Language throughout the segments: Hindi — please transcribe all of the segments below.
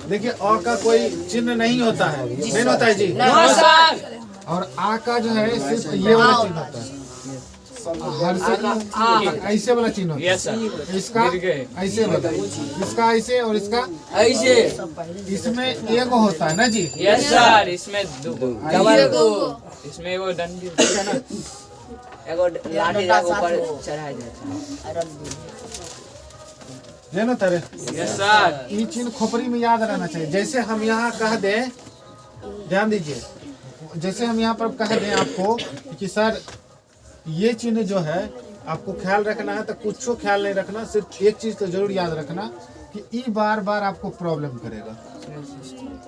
देखिए अ का कोई चिन्ह नहीं होता है, नहीं होता है जी। और आ का जो है सिर्फ ये वाला चिन्ह होता है, हर से ऐसे वाला चिन्ह होता है। इसका ऐसे वाला, इसका ऐसे और इसका ऐसे। इसमें एगो होता है ना जी। यस सर, इसमें इसमें वो डंडी है ना, एगो लाठी ऊपर चढ़ाया जाता है ना तारे। यस सर, ये चिन्ह खोपड़ी में याद रहना चाहिए। जैसे हम यहाँ कह दें, ध्यान दीजिए, जैसे हम यहाँ पर कह दें आपको कि सर ये चिन्ह जो है आपको ख्याल रखना है, तो कुछ ख्याल नहीं रखना, सिर्फ एक चीज तो जरूर याद रखना कि ई बार बार आपको प्रॉब्लम करेगा,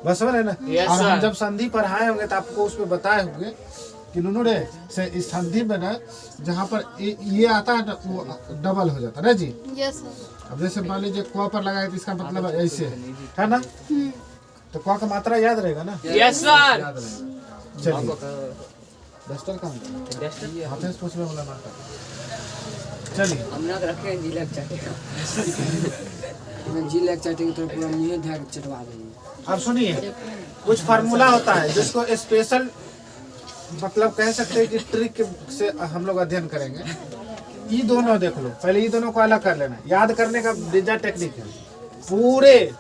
बस समझ है ना। और हम जब संधि पढ़ाए होंगे तो आपको उसमें बताए होंगे कि नुनुरे से इस संधि में ना जहाँ पर ये आता है वो डबल हो जाता है ना जी। यस। अब जैसे मान लीजिए क पर लगाए तो इसका मतलब ऐसे है ना, तो क का मात्रा याद रहेगा ना। Yes sir. याद रहेगा। चलिए डस्टर कहाँ है? हाथ से पूछ में बोला ना। चलिए हम ना रखे जिलेक चाटेगा, जिलेक चाटेगा तो पूरा मुंह ढक चटवा देंगे। अब सुनिए, कुछ फार्मूला होता है जिसको स्पेशल मतलब कह सकते हैं कि ट्रिक से हम लोग अध्ययन करेंगे। ये दोनों देख लो, पहले ये दोनों को अलग कर लेना, याद करने का डिजा टेक्निक है। पूरे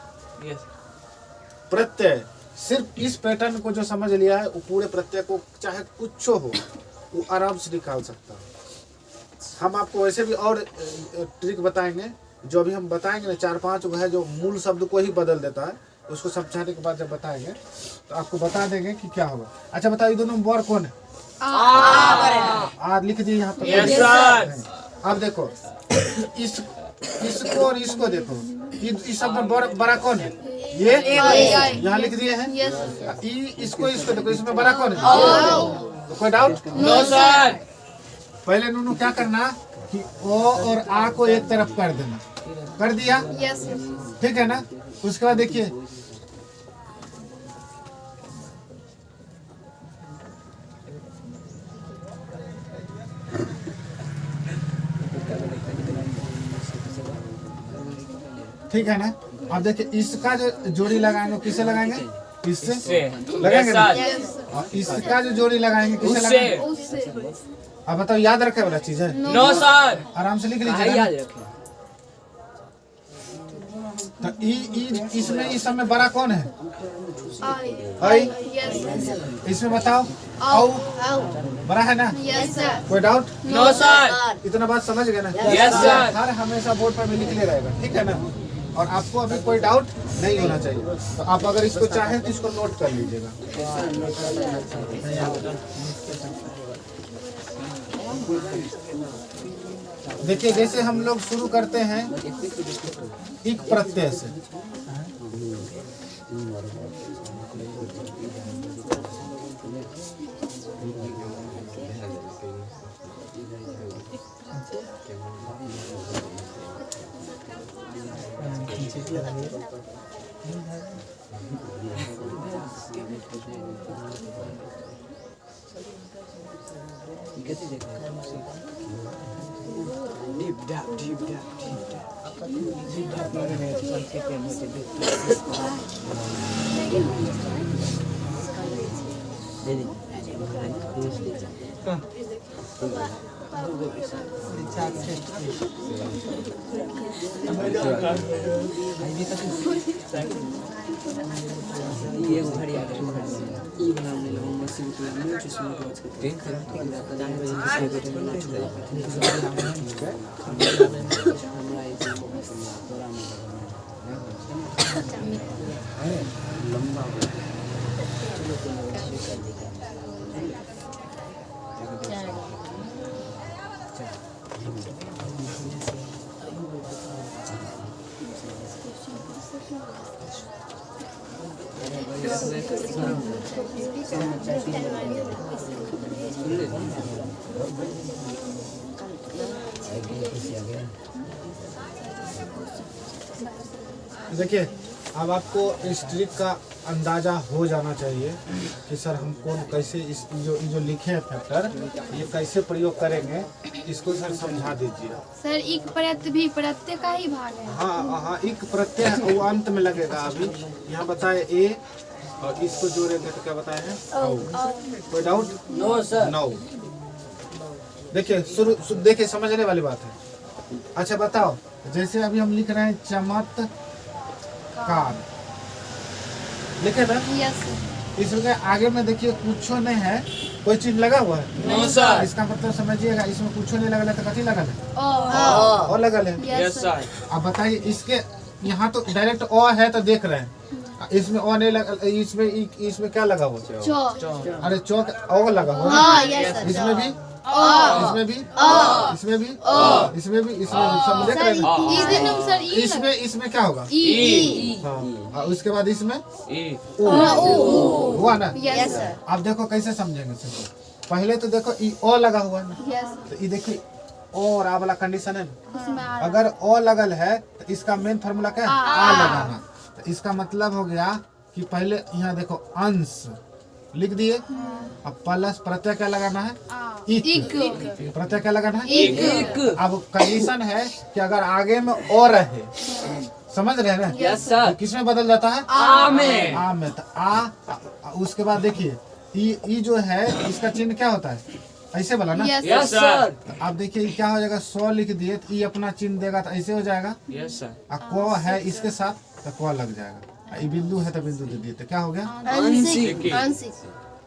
प्रत्यय सिर्फ इस पैटर्न को जो समझ लिया है वो पूरे प्रत्यय को चाहे कुछ हो वो आराम से निकाल सकता है। हम आपको वैसे भी और ट्रिक बताएंगे, जो अभी हम बताएंगे ना 4-5 वो है जो मूल शब्द को ही बदल देता है, उसको समझाने के बाद जब बताएंगे तो आपको बता देंगे कि क्या होगा। अच्छा बताओ ये दोनों में वर कौन है? आ लिख दिए यहाँ पर। Yes sir. अब देखो इसको और इसको देखो, इस शब्द में बड़ा कौन है? ये यहाँ लिख दिए हैं। इसको देखो, इसमें बड़ा कौन है? तो कोई डाउट? No sir. पहले नूनू क्या करना कि ओ और आ को एक तरफ कर देना, कर दिया। यस। ठीक है ना। उसके बाद देखिए ठीक है ना। अब देखिए इसका जो जोड़ी लगाएंगे किससे लगाएंगे? इससे लगाएंगे ना। और इसका जो जोड़ी लगाएंगे किससे लगाएंगे? उससे। अब बताओ याद रखे वाला चीज है? No sir. आराम से लिख लीजिए। याद रखें। तो इसमें इस सब में बड़ा कौन है? आई। इसमें बताओ औ बड़ा है ना। Yes sir. कोई डाउट? No sir. इतना बात समझ गए ना? Yes sir. हर हमेशा बोर्ड पर भी लिखले रहेगा, ठीक है ना। और आपको अभी कोई डाउट नहीं होना चाहिए, तो आप अगर इसको चाहें तो इसको नोट कर लीजिएगा। देखिए जैसे हम लोग शुरू करते हैं इक प्रत्यय से, ये घड़ी आ गई, ये बनाने लगा मशीन पे, मैं जिसमें रोज करते हैं लंबा देखिए अब आपको इस ट्रिक का अंदाजा हो जाना चाहिए कि सर हम कौन कैसे इस जो लिखे हैं फैक्टर ये कैसे प्रयोग करेंगे, इसको सर समझा दीजिए। सर एक प्रत्यय भी प्रत्यय का ही भाग है। हाँ हाँ, एक प्रत्यय वो अंत में लगेगा। अभी यहाँ बताए ए और इसको जोड़ेंगे तो क्या बताए हैं औ। कोई डाउट? No sir. नो। देखिए शुरू देखिए समझने वाली बात है। अच्छा बताओ, जैसे अभी हम लिख रहे हैं चमत्कार, लिखे ना? Yes sir. इसमें आगे में देखिए कुछ नहीं है, कोई चीज लगा हुआ है? No sir. इसका मतलब समझिएगा इसमें कुछ नहीं लगल है तो कथी लगल है? ओ और लगल है। Yes sir. अब बताइए इसके यहाँ तो डायरेक्ट ओ है तो देख रहे हैं, इसमें ओ नहीं लगा, इसमें क्या लगा हुआ? चौ। अरे चौक ओ लगा हुआ हाँ है। Yes sir. इसमें भी, इसमें भी, इसमें भी, इसमें भी, इसमें सब देख रहे हैं। इसमें क्या होगा? हाँ, और उसके बाद इसमें हुआ ना? Yes sir. अब देखो कैसे समझेंगे सर। पहले तो देखो ई ओ लगा हुआ है ना, यस तो ये देखिए ओ और आ वाला कंडीशन है ना। उसमें आ अगर ओ लगल है तो इसका मेन फार्मूला क्या है? आ लगाना। तो इसका मतलब हो गया कि पहले यहाँ देखो अंश लिख दिए, अब प्लस प्रत्यय क्या लगाना है? इक। प्रत्यय क्या लगाना है? एक। अब कंडीशन है कि अगर आगे में ओ रहे, समझ रहे हैं ना? Yes sir. तो किसमें बदल जाता है? आ में। आ में। तो आ उसके बाद देखिए ई जो है इसका चिन्ह क्या होता है? ऐसे वाला ना? Yes sir. तो आप देखिए क्या हो जाएगा, 100 लिख दिए तो ई अपना चिन्ह देगा तो ऐसे हो जाएगा। Yes sir. और को है इसके साथ तो को लग जाएगा, ये बिंदु है तो बिंदु दे दिए तो क्या हो गया? आंशिक। आंशिक।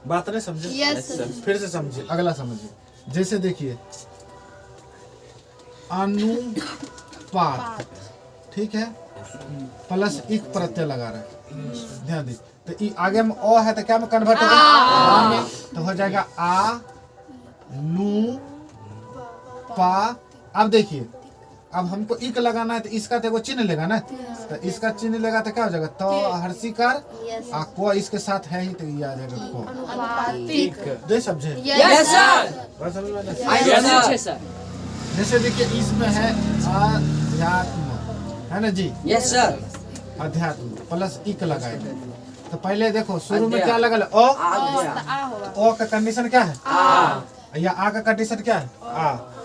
बात नहीं समझे? Yes sir. फिर से समझिए, अगला समझिए। जैसे देखिए अनुपात, ठीक है, प्लस एक प्रत्यय लगा रहे हैं, ध्यान दीजिए। तो ई आगे में ओ है तो क्या में कन्वर्ट होगा? आ में। तो हो जाएगा आ नू पा। अब देखिए अब हमको इक लगाना है तो इसका तो चिन्ह लेगा ना, तो इसका चिन्ह लेगा तो क्या हो जाएगा? तो हर्षिकार आ को इसके साथ है ही तो ये आ जाएगा को। दे समझे? Yes sir. बात समझ में आया? Yes sir. जैसे देखिए इसमें है अध्यात्म, है ना जी? Yes sir. अध्यात्म प्लस इक लगाएंगे तो पहले देखो शुरू में क्या लगा? ओ। ओ का कंडीशन क्या है? या आ का कंडीशन क्या है?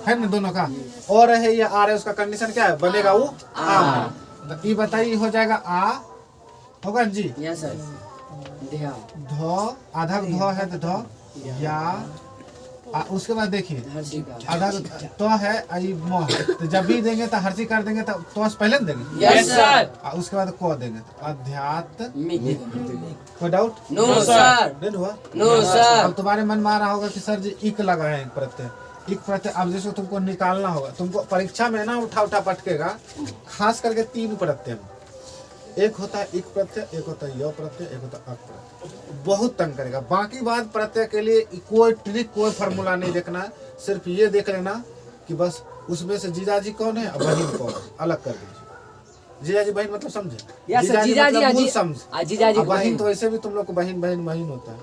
है ना दोनों का? और है या आ रहे उसका कंडीशन क्या है? बनेगा वो आ। तो ये बताइए हो जाएगा आ होगा जी? Yes sir. धो आधा धो है तो धो या उसके बाद देखिए आधा तो है आई मोह, तो जब भी देंगे तो हर्षी कर देंगे तो से पहले देंगे। Yes sir. उसके बाद को देंगे तो अध्यात्म। कोई डाउट? No sir. नहीं हुआ? No sir. अब तुम्हारे मन में आ रहा होगा कि सर जी इक लगाए प्रत्यय, इक प्रत्यय। अब जैसे तुमको निकालना होगा, तुमको परीक्षा में ना उठा पटकेगा, खास करके 3 प्रत्यय में। एक होता है इक प्रत्यय, एक होता है य प्रत्यय, एक होता है अक प्रत्यय। बहुत तंग करेगा। बाकी बात प्रत्यय के लिए कोई ट्रिक कोई फार्मूला नहीं देखना है, सिर्फ ये देख लेना कि बस उसमें से जीजाजी कौन है और बहन कौन है, अलग कर दीजिए। जीजाजी बहन मतलब समझे? Yes sir. जीजाजी मतलब मूल अजी समझ। जीजाजी बहन तो ऐसे भी तुम लोग को बहन बहन बहन होता है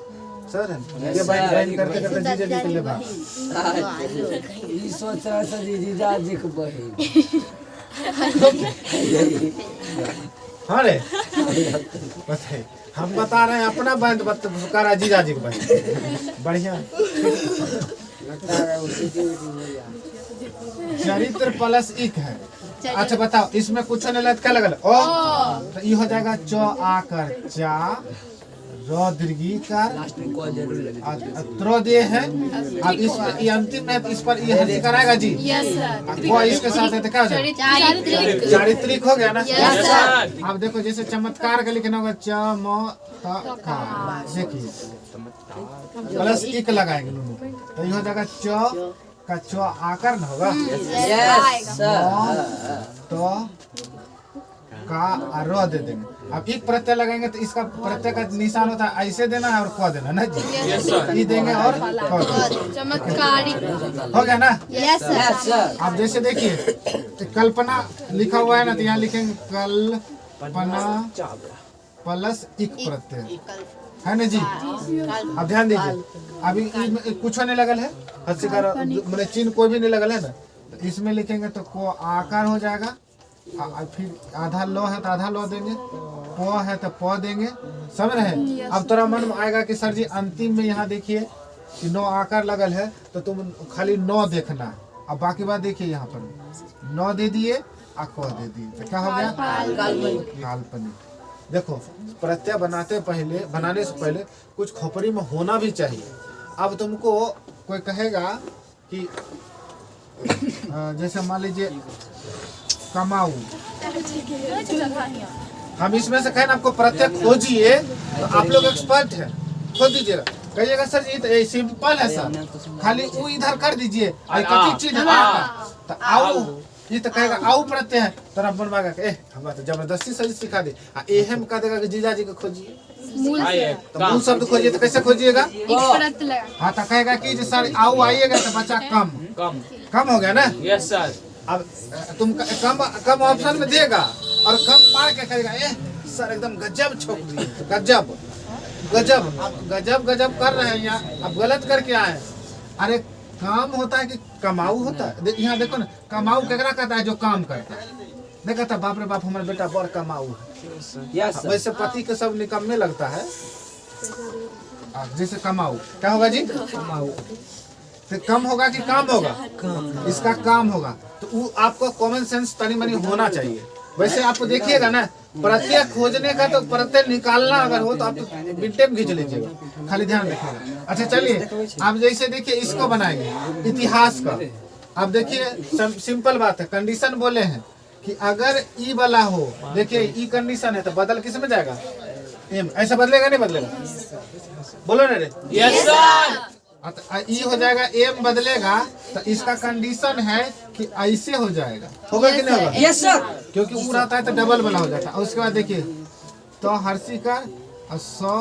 सर, है ये बहन बहन करते करते जीजाजी के लिए बात। ये सोच रहा सर जीजाजी को बहन। हाँ रे बताइए, हम बता रहे हैं अपना बहन करा जीजाजी को बहन। बढ़िया। चरित्र प्लस इक है। अच्छा बताओ इसमें कुछ नहीं लगा क्या लगल? ओ। तो ये हो जाएगा चौ आकर चा, रो दीर्घी कर, त्रो दे है। अब इस ये अंतिम है तो इस पर ये हंसी कराएगा जी? Yes sir. वो इसके साथ है तो क्या हो जाएगा? चारित्रिक हो गया ना? Yes sir. अब देखो जैसे चमत्कार का लिखना होगा चमत्कार, देखिए प्लस इक लगाएंगे दोनों तो ये हो जाएगा च का च आकर न होगा यस सर। तो का रो दे देंगे। अब एक प्रत्यय लगाएंगे तो इसका प्रत्यय का निशान होता है ऐसे देना है और क देना ना जी? ये देंगे और क देंगे। चमत्कारी हो गया ना? Yes sir. अब जैसे देखिए तो कल्पना लिखा हुआ है ना, तो यहाँ लिखेंगे कल्पना प्लस इक प्रत्यय, है ना जी? अब ध्यान दीजिए, अभी कुछ नहीं लगल है, हस्तिकार मैंने चिन्ह कोई भी नहीं लगल है ना, तो इसमें लिखेंगे तो को आकार हो जाएगा फिर आधा लो है तो आधा लो देंगे, प है तो प देंगे, समझ रहे हैं। अब तेरा मन में आएगा कि सर जी अंतिम में यहाँ देखिए कि 9 आकार लगल है तो तुम खाली 9 देखना। अब बाकी बात देखिए यहाँ पर 9 दे दिए आ क दे दिए तो क्या हो गया? काल्पनिक। देखो प्रत्यय बनाने से पहले कुछ खोपड़ी में होना भी चाहिए। अब तुमको कोई कहेगा कि जैसे मान लीजिए कमाऊ, हम इसमें से कहें आपको प्रत्यय खोजिए तो आप लोग एक्सपर्ट हैं, खोज दीजिएगा। कहिएगा सर जी तो ये सिंपल है सर, खाली वो इधर कर दीजिए चीज है तो आओ, ये तो कहेगा आओ प्रत्यय है तो आप बनवाएगा हम तो जबरदस्ती सही सिखा दे। एहम कह देगा कि जीजा जी को खोजिए, तो मूल शब्द खोजिए तो कैसे खोजिएगा? हाँ तो कहेगा कि सर आओ आइएगा तो बच्चा कम हो गया ना। Yes sir. अब तुम कम ऑप्शन में देगा और कम मार के कहेगा सर एकदम गजब छोक दिए, गजब गजब। अब गजब कर रहे हैं यहाँ, अब गलत करके आए। अरे काम होता है कि कमाऊ होता है? यहाँ देखो ना, कमाऊ केकरा कहता है? जो काम करता है। नहीं कहता बाप रे बाप हमारा बेटा बड़ कमाऊ है। वैसे पति के सब निकम्मे लगता है। जैसे कमाऊ क्या होगा जी? कमाऊ तो कम होगा कि काम होगा? इसका काम होगा तो वो आपको कॉमन सेंस तनी मनी होना चाहिए। वैसे आप देखिएगा ना, प्रत्यय खोजने का तो प्रत्यय निकालना अगर हो तो आप बिल्टेम खींच लीजिएगा, खाली ध्यान रखिएगा। अच्छा चलिए आप जैसे देखिए इसको बनाएंगे इतिहास का। आप देखिए सिंपल बात है, कंडीशन बोले हैं कि अगर ई वाला हो, देखिए ई कंडीशन है तो बदल किस में जाएगा? एम। ऐसा बदलेगा नहीं बदलेगा? बोलो ना रे। Yes sir. ई हो जाएगा, एम बदलेगा तो इसका कंडीशन है कि ऐसे हो जाएगा। होगा कि नहीं होगा? Yes sir. क्योंकि ऊ रहता है तो डबल वाला हो जाता है। और उसके बाद देखिए तो हर्षी का 100,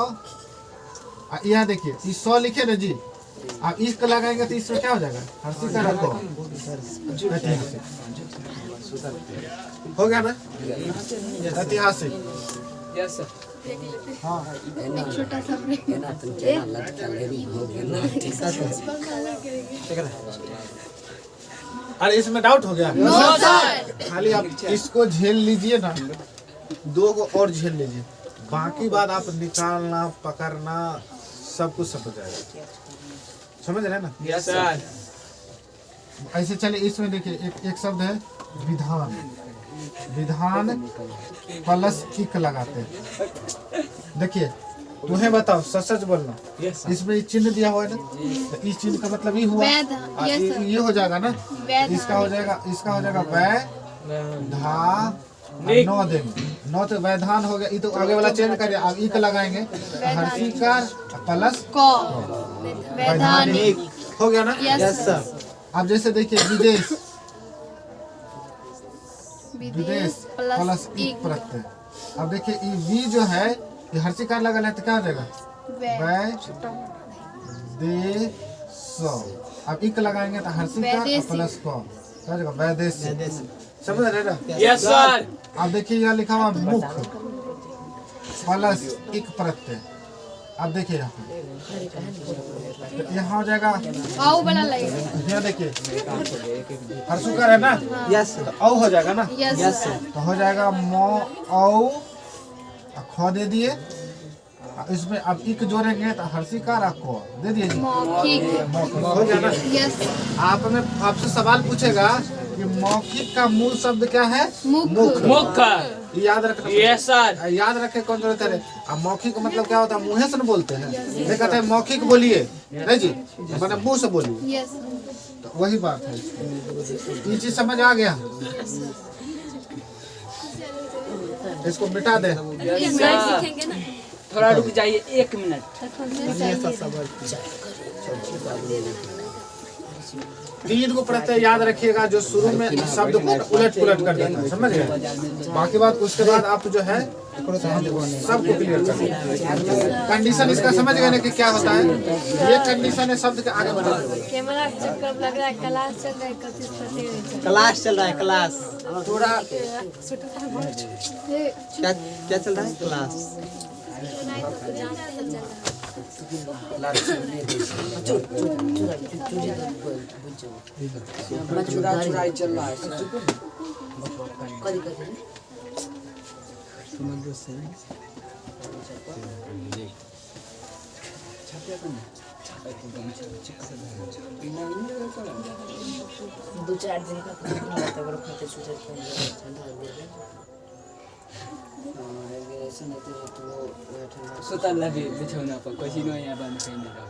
यहाँ देखिए ये 100 लिखे ना जी, आप इसको लगाएंगे तो इसमें क्या हो जाएगा? हर्षी का रखो, हो गया ना ऐतिहासिक। Yes sir. हाँ छोटा सा अरे इसमें डाउट हो गया? No sir. खाली आप इसको झेल लीजिए ना, 2 को और झेल लीजिए, बाकी बात आप निकालना पकड़ना सब कुछ सब हो जाएगा। समझ रहे हैं ना? Yes sir. ऐसे चले इसमें देखिए एक शब्द है विधान, विधान प्लस इक लगाते हैं। देखिए तुम्हें बताओ सच बोलना, इसमें चिन्ह दिया हुआ है ना, तो इस चिन्ह का मतलब ये हुआ, ये हो जाएगा ना, इसका हो जाएगा वै धा 9 देंगे, 9 तो वैधान हो गया। ये तो आगे वाला चेंज करिए, अब इक लगाएंगे हर्षिकार प्लस वैधानिक हो गया ना। Yes sir. अब जैसे देखिए विदेश, विदेश प्लस इक प्रत्यय। अब देखिए ये वी जो है ये हर्षिकार लगा है तो क्या हो जाएगा? वै दे सो। अब इक लगाएंगे तो हर्षिकार प्लस को क्या हो जाएगा? वैदेशी। समझ रहे ना? Yes sir. अब देखिए यहाँ लिखा हुआ मुख प्लस इक प्रत्यय। अब देखिए यहाँ हो जाएगा आओ बड़ा लगेगा। यहाँ देखिए हर्षुकार है ना? यस तो औ हो जाएगा ना? यस तो हो जाएगा मो औ ख दे दिए, इसमें अब इक जोड़ेंगे तो हर्षिकार को दे दिए जी, मौखिक। हो गया ना? यस। आपसे सवाल पूछेगा कि मौखिक का मूल शब्द क्या है? मुख। मुख। याद रखना। Yes sir. याद रखे कौन जरूरत है? अब मौखिक मतलब क्या होता है? मुँह से न बोलते हैं, नहीं कहते हैं मौखिक बोलिए, नहीं जी, मतलब मुँह से बोलिए। यस। तो वही बात है, ये चीज समझ आ गया? इसको मिटा दे। Yes sir. थोड़ा रुक जाइए 1 मिनट। तीन को प्रत्यय याद रखिएगा जो शुरू में शब्द को उलट पुलट कर देता है, समझ गए? बाकी बात उसके बाद आप जो है सबको क्लियर कर देंगे। कंडीशन इसका समझ गए ना कि क्या होता है? ये कंडीशन है शब्द के आगे बढ़ा। कैमरा चक्कर लग रहा है, क्लास चल रहा है, क्लास चल रहा है, क्लास थोड़ा क्या चल रहा है? क्लास चुरा चुराई चल रहा है। कदी कदी समुद्र से दो चार दिन का खाते बड़े खाते सूचर ठंडा हो गया ऐसा नहीं तो ठंडा सुतल लगे बिछौना पर कोसिनो यहाँ बंद करने का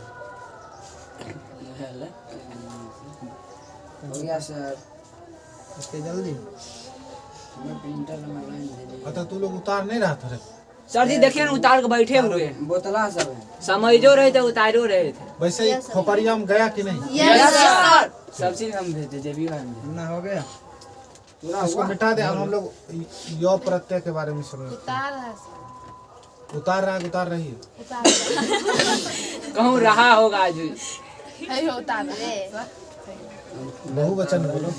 है ले हो गया सर इसके जल्दी मैं प्रिंटर में लाइन दे दी अतः तू लोग उतार नहीं रहा था रे? सर जी देखिए ना उतार के बैठे हुए हैं बोतला सब है समझो रहे थे उतारो रहे थे वैसे ही खोपड़िया में गया कि नहीं? यस सर सब चीज हम भेजे जे भी हम ना हो गया पूरा उसको मिटा दे। हम लोग यो प्रत्यय के बारे में सुन रहे उतार रहा है सर थे। उतार रहा है कि उतार रही है? उतार रहा कहूँ रहा होगा आज भी। है उतार रहा है बहुवचन बोलो।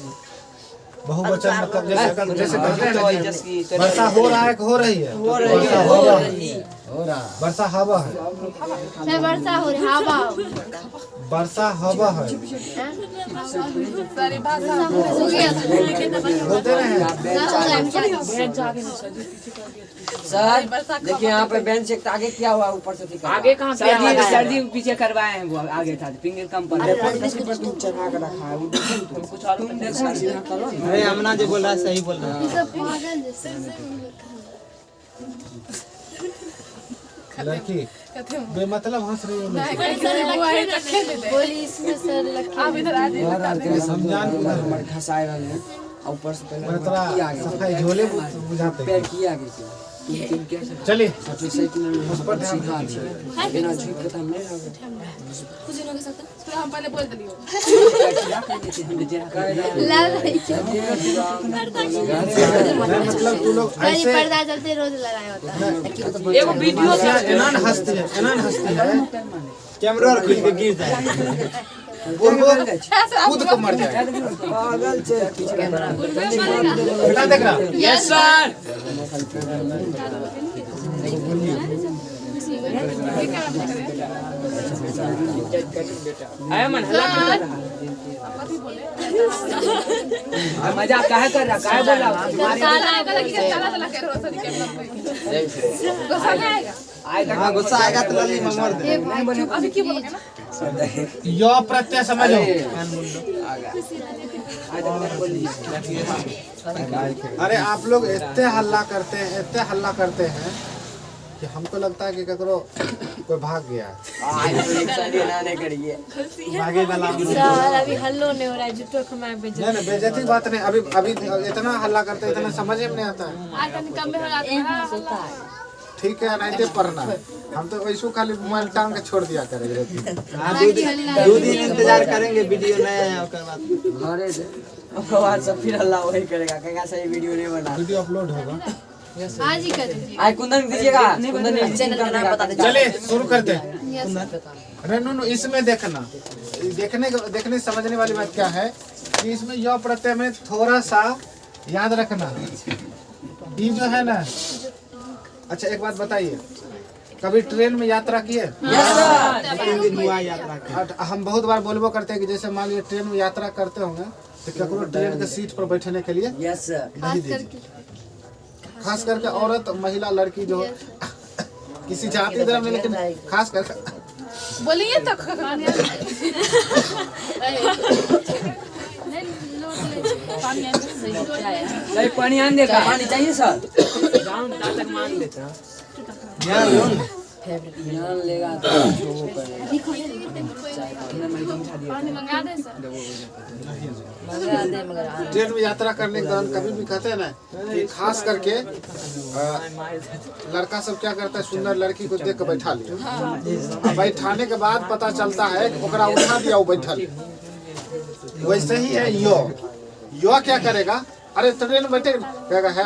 बहुवचन मतलब जैसे कहते हैं ना जी, जैसे वर्षा हो रहा है कि हो रही है? वर्षा हवा है। वर्षा हवा है। मैं वर्षा हो रही हवा वर्षा हवा है। सारी भाषा हो गया बोलते नहीं हैं? सर देखिए यहाँ पे बेंच एक आगे किया हुआ ऊपर से ठीक आगे कहाँ पे सर्दी पीछे करवाए हैं वो आगे था फिंगर कम पर चढ़ा कर रखा है वो कुछ और तुम देख सकते हो अरे अमना जो बोल रहा है सही बोल रहा है सब पागल जैसे लड़की बेमतलब हंस रही है। बोली इसमें सर लखी आप इधर आ हम जान घसाए रहे हैं और ऊपर से पहले मैं थोड़ा सफाई झोले बुझाते पैर हैं। किया आगे से चलिए सबसे सही कि उस पर सीधा बिना झुक के हम नहीं रहोगे हम पहले बोल दियो मैं मतलब तू लोग ऐसे पर्दा चलते रोज लड़ाई होता है एगो वीडियो एनान हंसती है कैमरा और खुल के गिर जाए वो खुद को मर जाए। पागल छे बेटा देख रहा यस सर आया मन हल्ला क्यों कर रहा है मजाक काहे कर रहा काहे बोल रहा हाँ गुस्सा आएगा तो लली में मर दे यो प्रत्यय समझो। अरे आप लोग इतने हल्ला करते हैं कि हमको लगता है कि ककरो कोई भाग गया। भागे वाला सर अभी हल्लो नहीं हो रहा है जुटो खमाए बेइज्जत नहीं बेइज्जती बात नहीं। अभी इतना हल्ला करते हैं, इतना समझ में नहीं आता है। आज कम में हो जाता है ठीक है नहीं तो पढ़ना हम तो वैसू खाली मोबाइल टांग के छोड़ दिया करेंगे। दो दिन इंतजार करेंगे वीडियो नया आया उसके बाद घरे से उसके बाद सब फिर अल्लाह वही करेगा कहेगा सही वीडियो नहीं बना वीडियो अपलोड होगा। आज ही कर दीजिए आज कुंदन दीजिएगा कुंदन चैनल का नाम बता दीजिए चलिए शुरू करते हैं। यस अरे नो इसमें देखना देखने समझने वाली बात क्या है कि इसमें यह प्रत्यय में थोड़ा सा याद रखना ये जो है ना। अच्छा एक बात बताइए, कभी ट्रेन में यात्रा किए? हम बहुत बार बोलबो करते हैं कि जैसे मान लीजिए ट्रेन में यात्रा करते होंगे तो ककरो ट्रेन के सीट पर बैठने के लिए यस सर नहीं दीजिए। खास करके औरत महिला लड़की जो किसी जाति धर्म में, लेकिन खास करके बोलिए तो सही पानी आन देगा पानी चाहिए सर जाऊं तक मान देता ध्यान लो ध्यान लेगा तो वो करेगा पानी मंगा दे सर मंगा दे मगर ट्रेन में यात्रा करने के दौरान कभी भी कहते हैं ना कि खास करके लड़का सब क्या करता है, सुंदर लड़की को देख के बैठा लिया। बैठाने के बाद पता चलता है कि ओकरा उठा दिया वो बैठल। वैसे ही है यो क्या करेगा, अरे ट्रेन में बैठे कहेगा है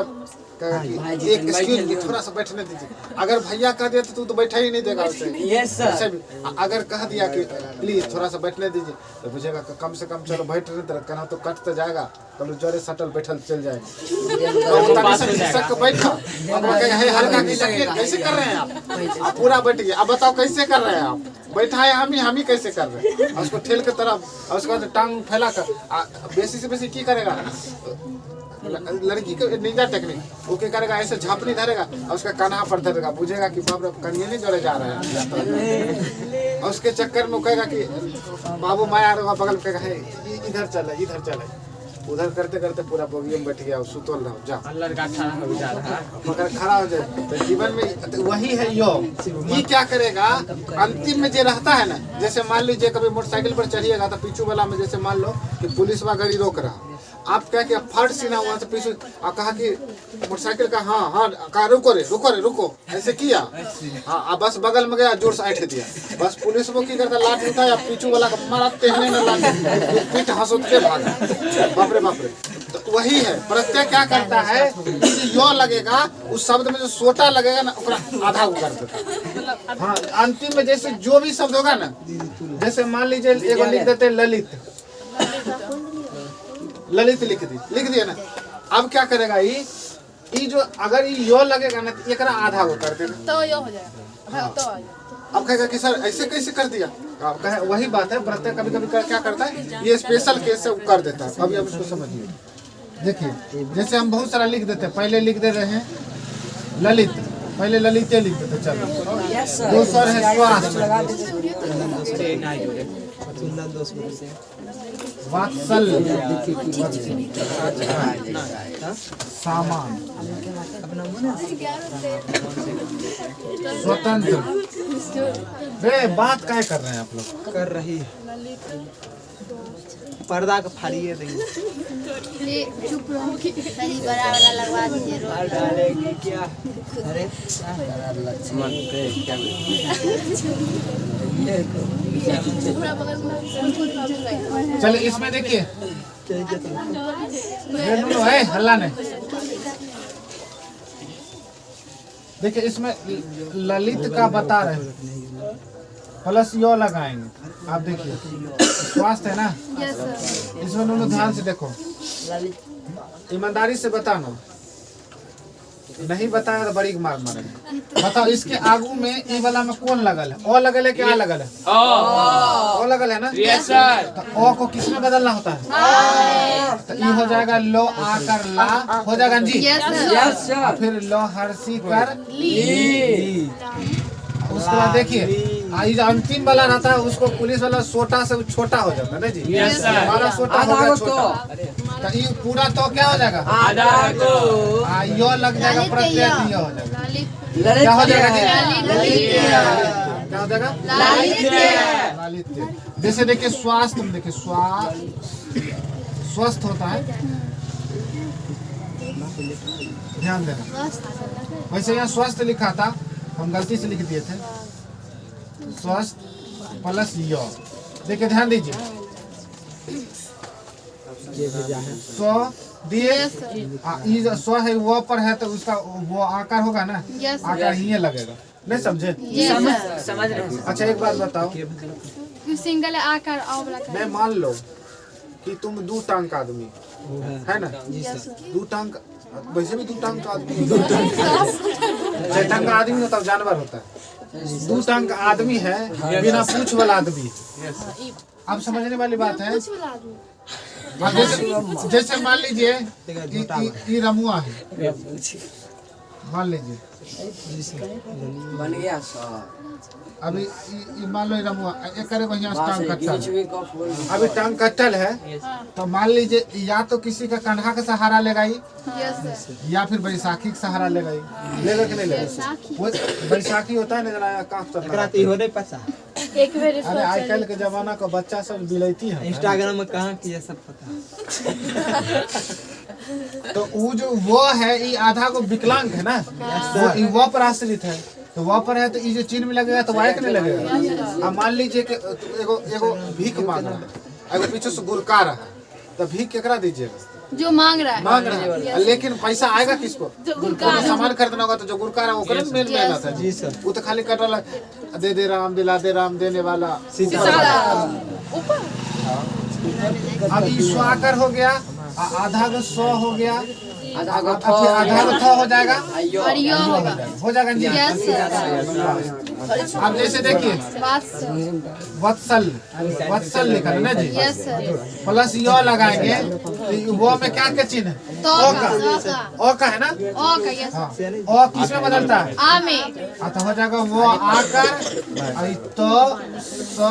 कि एक एक्सक्यूज मी थोड़ा सा बैठने दीजिए। अगर भैया कह दिया तो तू तो बैठा ही नहीं देगा उसे। यस सर अगर कह दिया कि प्लीज थोड़ा सा बैठने दीजिए तो बुझेगा कि कम से कम चलो बैठ रहे तो कहना तो कट तो जाएगा, कल जोरे सटल बैठल चल जाएगा। बैठा हल्का कैसे कर रहे हैं आप पूरा बैठ गया। अब बताओ कैसे कर रहे हैं आप? बैठा है हम ही कैसे कर रहे हैं? उसको ठेल के तरफ उसके बाद टांग फैला कर बेसी से बेसी की करेगा लड़की को निंजा टेक्निक, वो क्या करेगा, ऐसे झापनी धरेगा और उसका कान्हा पर धरेगा, बुझेगा कि बाप रे कन्या नहीं जोड़े जा रहे हैं, और उसके चक्कर में कहेगा कि बाबू माया आ रहा, बगल में कहेगा है इधर चले, उधर करते करते पूरा बोगी में बैठ गया, सुतल रहो जा, लड़का खड़ा हो जा रहा है, मगर खड़ा हो जाए। तो जीवन में वही है योग। ये क्या करेगा, अंतिम में जो रहता है ना, जैसे मान लीजिए कभी मोटरसाइकिल पर चढ़िएगा तो पीछू वाला में जैसे मान लो कि पुलिस वाला गाड़ी रोक रहा, आप क्या किया, फट सीना वहाँ से पीछे कहा कि मोटरसाइकिल का हाँ कहा रुको ऐसे किया, हाँ बस बगल में गया, जोर से ऐठ दिया, बस पुलिस वो की करता, लाठी उठाया, पीछू वाला का मारा, तेहने में लाठी, पीठ हंसोते भागा, बाप रे। तो वही है, प्रत्यय क्या करता है, यो लगेगा उस शब्द में जो सोटा लगेगा ना, आधा वो कर देता। हाँ, अंतिम में जैसे जो भी शब्द होगा ना, जैसे मान लीजिए एगो लिख देते ललित लिख दिया ना, अब क्या करेगा, ये जो अगर ये यो लगेगा ना, तो एकरा आधा वो कर देगा, तो यो हो जाएगा। हाँ, तो अब कहेगा कि सर ऐसे कैसे कर दिया, आप कहे वही बात है, प्रत्यय कभी कभी क्या करता है, ये स्पेशल केस से कर देता है। अभी आप इसको समझिए, देखिए जैसे हम बहुत सारा लिख देते हैं, पहले लिख दे रहे हैं ललित, पहले ललिते लिख देते, चलो दूसरा है वात्सल्य, सामान, स्वतंत्र। रे बात क्या कर रहे हैं आप लोग, कर रही है, पर्दा का फाड़िए देंगे, चुप रहो, सही बड़ा वाला लगवा दीजिए। डालेगी क्या, अरे लक्ष्मण पे क्या चलिए इसमें देखिए, हल्ला नहीं, देखिए इसमें ललित का बता रहे हैं, प्लस यो लगाएंगे, आप देखिए स्वास्थ्य है ना, इसमें दोनों ध्यान से देखो, ईमानदारी से बताना, नहीं बताया तो बड़ी मार मारेंगे। बताओ इसके आगू में ई वाला में कौन लगल है, ओ लगल है, क्या लगल है, ओ लगल है ना, तो ओ को किस में बदलना होता है, तो ई हो जाएगा लो आकर ला हो जाएगा जी, फिर लो हर्षी कर ली। उसके बाद देखिए जो अंतिम वाला रहता है, उसको पुलिस वाला सोटा से छोटा हो जाता है ना जी, हमारा सोटा हो गया छोटा, तो ये पूरा तो क्या हो जाएगा, यो लग जाएगा, प्रत्यय यो हो जाएगा, क्या हो जाएगा जी, क्या हो जाएगा, लालित्य। जैसे देखिए स्वास्थ्य में देखिए स्वस्थ होता है, ध्यान देना, वैसे यहाँ स्वस्थ लिखा था, हम गलती से लिख दिए थे, स्वस्थ प्लस यो, देखिए ध्यान दीजिए, स्व दिए, स्व है वो पर है तो उसका वो आकार होगा ना, आकार ही लगेगा, नहीं समझे, समझ रहे। अच्छा एक बात बताओ, सिंगल आकार मैं मान लो कि तुम 2 टांग का आदमी है ना, 2 टांग, वैसे भी 2 टांग का आदमी, 6 टांग का आदमी होता है, जानवर होता है, 2 टांग का आदमी है, बिना पूंछ वाला आदमी, आप समझने वाली बात है। जैसे मान लीजिए ये रमुआ है, मान लीजिए बन गया अभी मान लो रमुआ एक करे बढ़िया टांग कट्टल, अभी टांग कट्टल है, तो मान लीजिए या तो किसी का कंधा का सहारा लेगा ही, या फिर बैसाखी का सहारा लेगा ही, लेगा कि नहीं लेगा, वो बैसाखी होता है ना जरा काफ चलता, अरे आजकल के जमाना का बच्चा सब बिलैती है, इंस्टाग्राम में कहाँ की सब पता, तो वो है ये आधा को विकलांग है ना, वो पर आश्रित है, तो वहाँ पर है तो ये जो चिन्ह में लगेगा तो वाइक नहीं लगेगा। अब मान लीजिए कि एगो भीख मांग रहा है, अगर पीछे से गुलकार है, तो भीख केकरा दीजिएगा, जो मांग रहा है, लेकिन पैसा आएगा किसको, सामान खरीदना होगा तो जो गुलकार है वो मेन मेहनत है जी सर, वो तो खाली कर रहा है, दे राम दिला दे राम देने वाला। अब ये स्वाकर हो गया, आधा को 100 हो गया, आधा को 100 हो जाएगा, हो जाएगा जी। आप जैसे देखिए वत्सल वत्सल लिखा है ना जी, यस सर। प्लस यो लगाएंगे तो वो में क्या क्या चिन्ह है? तो ओ का, ओ का है ना? ओ का यस। हाँ, ओ किस में बदलता है? आ में। तो हो जाएगा वो आकर तो सो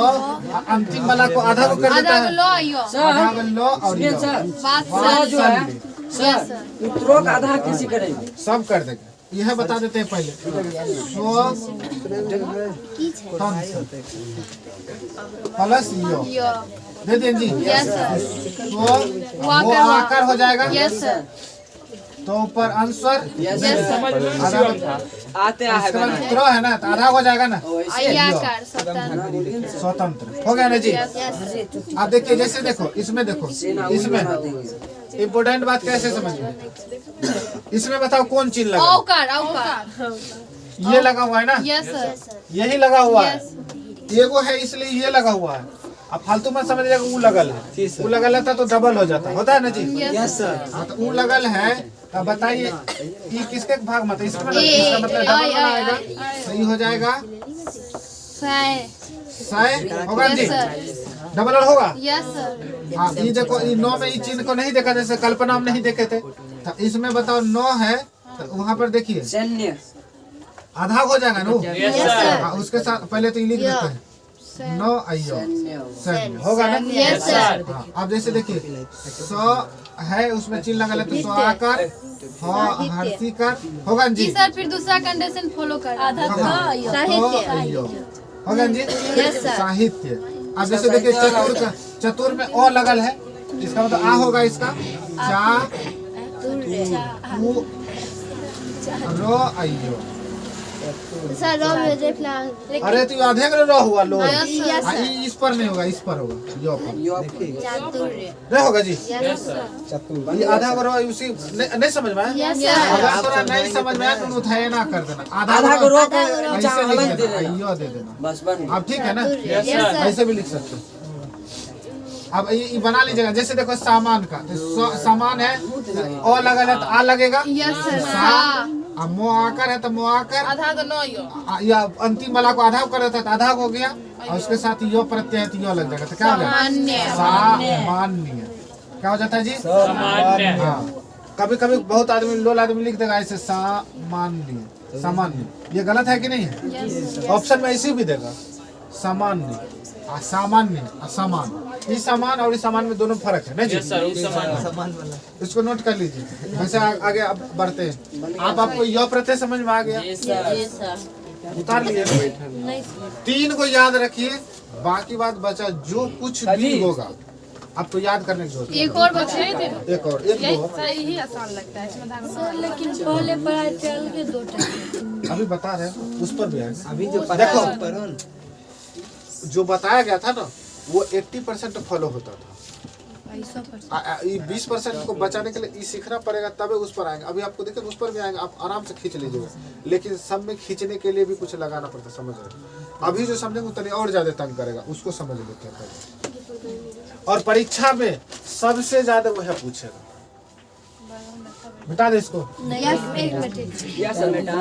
अंतिम वाला को आधा को कर देता आधा है, लो आइयो। आधा को लो और यो सर वात्सल जो है यस सर। उत्तरों का आधा कैसे करेंगे? सब कर देंगे। यह बता देते हैं पहले प्लस यो यो दे दें जी। Yes sir. तो वो आकर हो जाएगा, यस सर। तो ऊपर अंस्वर यस सर। आधा आते है इसके बाद त्रो है ना, तो आधा हो जाएगा ना आयाकार स्वतंत्र। स्वतंत्र हो गया ना जी। यस। आप देखिए जैसे देखो इसमें देखो इसमें इम्पोर्टेंट बात कैसे समझिए, इसमें बताओ कौन चिन्ह लगा? औकार औकार। ये लगा हुआ है ना, यस सर। यही लगा हुआ है, यस। एगो है इसलिए ये लगा हुआ है। अब फालतू मत समझ जाएगा वो लगल है, वो लगल है तो डबल हो जाता होता है ना जी। Yes sir. हाँ तो वो लगल है, अब बताइए ये किसके भाग मत है? इसका मतलब डबल बनाएगा, सही हो जाएगा सै। सै होगा जी, यस सर। डबल और होगा। Yes sir. हाँ ये देखो ये 9 में इस चिन्ह को नहीं देखा, जैसे कल्पना हम नहीं देखे थे, तो इसमें बताओ 9 है तो वहाँ पर देखिए सैन्य आधा हो जाएगा ना। Yes sir. हाँ, उसके साथ पहले तो ये लिख देते हैं 9 आइयो सैन्य होगा ना। Yes sir. हाँ, अब जैसे देखिए 100 है उसमें चिन्ह लगा ले तो 100 आकर हर्षी कर होगा जी। जी सर फिर दूसरा कंडीशन फॉलो कर। आधा हाँ, साहित्य। तो आइयो होगा जी। Yes sir. साहित्य। अब जैसे देखिए चतुर का, चतुर में ओ लगल है, इसका मतलब आ होगा इसका चा तू रो आइयो। सर रो में देखना। अरे तो आधे का रो हुआ लो, यस सर। हाँ, इस पर नहीं होगा, इस पर होगा यो पर चातुर्य। नहीं होगा जी। Yes sir. ये आधा करो उसी नहीं समझ में आया? यस अगर सर। थोड़ा नहीं समझ में आया तो उठाए ना कर देना, आधा को रोक ऐसे लिख अलग दे देना, देना यो दे देना। बस बन अब ठीक है ना, यस सर। ऐसे भी लिख सकते हैं। अब ये बना लीजिएगा, जैसे देखो सामान का तो सामान है ओ लगा है तो आ लगेगा, यस सर। सा अब मो आकर है तो मो आकर आधा तो नो यो या अंतिम वाला को आधा कर देता है तो आधा हो गया, और उसके साथ यो प्रत्यय है तो यो लग जाएगा, तो क्या हो गया? सामान्य। सामान्य। क्या हो जाता है जी? सामान्य। हाँ, कभी कभी बहुत आदमी लोल आदमी लिख देगा ऐसे सामान्य सामान्य, ये गलत है कि नहीं है? ऑप्शन में ऐसे भी देगा सामान्य असामान्य असमान। इस समान और इस समान में दोनों फर्क है ना जी। इसको नोट कर लीजिए। वैसे आगे अब बढ़ते हैं। आपको यह प्रत्यय समझ में आ गया? उतार लिए 3 को याद रखिए, बाकी बात बचा जो कुछ भी होगा आपको याद करने की जरूरत है। एक और बचे। एक और एक दो यही आसान लगता है इसमें धागा। सर लेकिन पहले पढ़ाई चल के 2 टाइम। अभी बता रहे हैं, उस पर भी आएगा। अभी जो देखो जो बताया गया था ना वो 80% फॉलो होता था। 20% को बचाने के लिए ये सीखना पड़ेगा, तबे उस पर आएंगे। अभी आपको देखिए उस पर भी आएंगे, आप आराम से खींच लीजिएगा, लेकिन सब में खींचने के लिए भी कुछ लगाना पड़ता, समझ रहे? अभी जो समझेंगे उतने और ज्यादा तंग करेगा, उसको समझ लेते हैं पहले। और परीक्षा में सबसे ज्यादा वह पूछेगा। मिटा दे इसको। यस एक मिनट। यस सर बेटा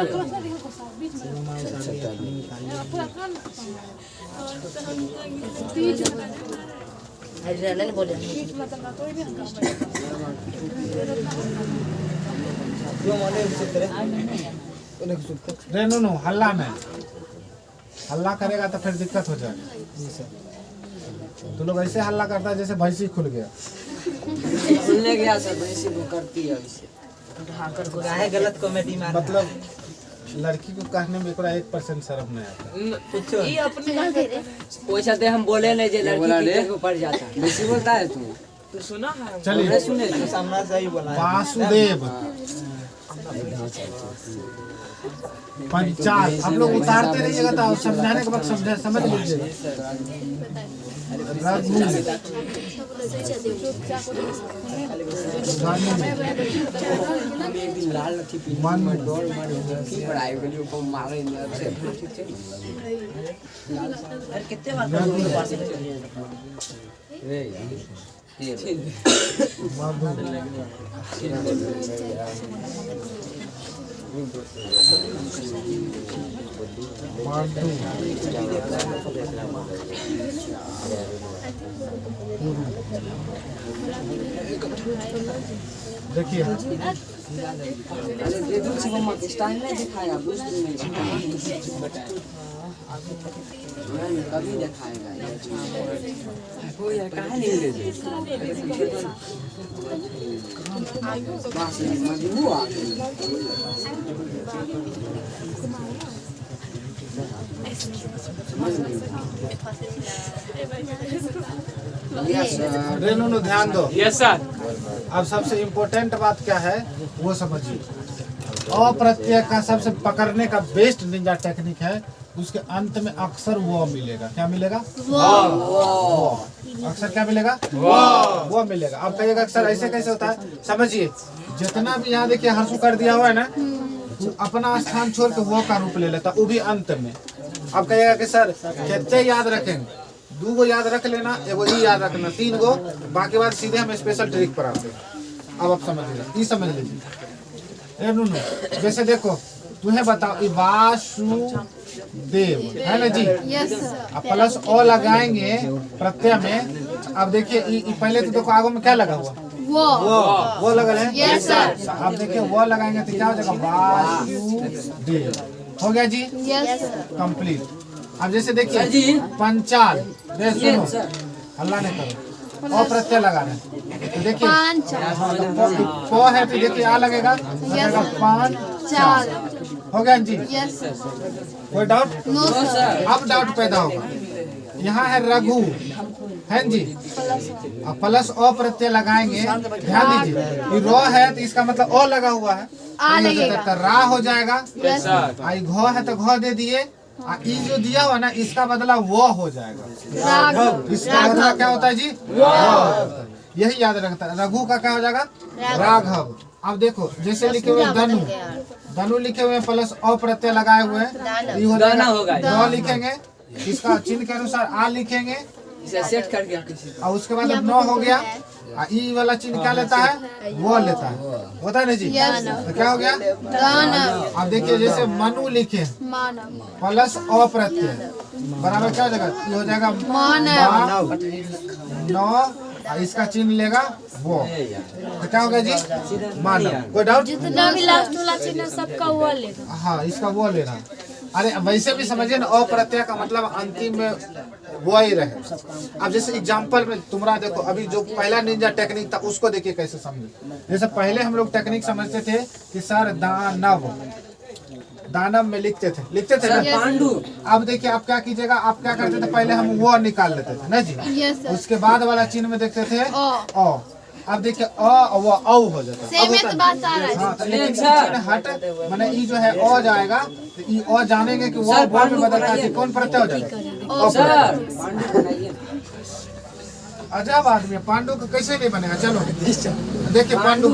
नो नो हल्ला में, हल्ला करेगा तो फिर दिक्कत हो जाएगा। तो लोग ऐसे हल्ला करता है जैसे भैंसी खुल गया। सुनने गया सर वैसे वो करती है वैसे गलत कॉमेडी में मतलब लड़की को कहने में 1% शर्म नहीं आता। ये अपने वैसा तो हम बोले नहीं जे लड़की के ऊपर जाता है वैसे बोलता है तू तो सुना है चलिए सुने थे सामना से ही बोला वासुदेव पंचाल आप लोग उतारते रहिएगा तो समझाने के बाद समझ लीजिए। एक दिन लाल लठी पीन में डोर मारे की पढ़ाई के लिए को मारे ठीक है यार कितने बार रे पांडु देखिए ये दूसरी मम्मा के स्टाइल नहीं दिखाया दूसरी में कभी दिखाएगा वो यार कहाँ नहीं ले रेनू ध्यान दो। Yes sir. अब सबसे इम्पोर्टेंट बात क्या है वो समझिए। अप्रत्यय का सबसे पकड़ने का बेस्ट निंजा टेक्निक है, उसके अंत में अक्सर वो मिलेगा। क्या मिलेगा? वो। अक्सर क्या मिलेगा? वो मिलेगा। अब कहिएगा अक्सर ऐसे कैसे होता है, समझिए। जितना भी यहाँ देखिए हर्षु कर दिया हुआ है ना, अपना स्थान छोड़ के वो का रूप ले लेता, वो भी अंत में। अब कहिएगा कि सर कितने याद रखेंगे? 2 गो याद रख लेना, एगो ई याद रखना, 3 गो, बाकी बात सीधे हम स्पेशल ट्रिक पर आते हैं। अब आप समझ लीजिए, ई समझ लीजिए। जैसे देखो तुम्हें बताओ, वासुदेव है ना जी, अब प्लस ओ लगाएंगे प्रत्यय में। अब देखिए पहले तो देखो आगो में क्या लगा हुआ? वो लगा है। अब देखिए वो लगाएंगे तो क्या हो जाएगा? वासुदेव। हो गया जी, कंप्लीट। अब जैसे देखिए पंचाल, सुनो अल्लाह ने करो, और प्रत्यय लगा रहे हैं तो देखिए पो है तो देखिए आ लगेगा पांचाल। हो गया जी, कोई डाउट? अब डाउट पैदा होगा। यहाँ है रघु है जी, अब प्लस ओ प्रत्यय लगाएंगे, ध्यान दीजिए। ये रो है तो इसका मतलब ओ लगा हुआ है, तो रा हो जाएगा। आई घो है तो घो दे दिए, ई जो दिया हुआ ना इसका बदला वो हो जाएगा। इसका बदला क्या होता है जी? वो। यही याद रखता है। रघु का क्या हो जाएगा? राघव। अब देखो जैसे लिखे हुए धनु, धनु लिखे हुए प्लस अ प्रत्यय लगाए हुए हैं, ये हो जाएगा। लिखेंगे इसका चिन्ह के अनुसार आ लिखेंगे, सेट कर गया किसी और उसके बाद अब 9 हो गया। ई वाला चिन्ह क्या लेता है? वो लेता है, होता है ना जी। तो क्या हो गया? अब देखिए जैसे मनु लिखे प्लस अ प्रत्यय बराबर क्या हो जाएगा? ये हो जाएगा नौ, इसका चिन्ह लेगा वो, तो क्या होगा जी? मानव। कोई डाउट? जितना भी लास्ट वाला चिन्ह सबका वो लेगा। हाँ, इसका वो लेना। अरे वैसे भी समझिए ना, अप्रत्यय का मतलब अंतिम में वो ही रहे। अब जैसे एग्जांपल में तुम्हारा देखो, अभी जो पहला निंजा टेक्निक था उसको देखिए कैसे समझे। जैसे पहले हम लोग टेक्निक समझते थे कि सर दानव, दानव में लिखते थे ना पांडु। अब देखिए आप क्या कीजिएगा, आप क्या करते थे, पहले हम वो निकाल लेते थे ना जी, उसके बाद वाला चिन्ह में देखते थे ओ। अब देखिए अ वो औ हो जाता है। हाँ, तो लेकिन चिन्ह हट माने ई जो है ओ जाएगा, तो ई ओ जानेंगे कि वो वर्ड में बदलता है, कौन प्रत्यय हो जाएगा? अजब आदमी है, पांडु को कैसे नहीं बनेगा? चलो देखिए पांडु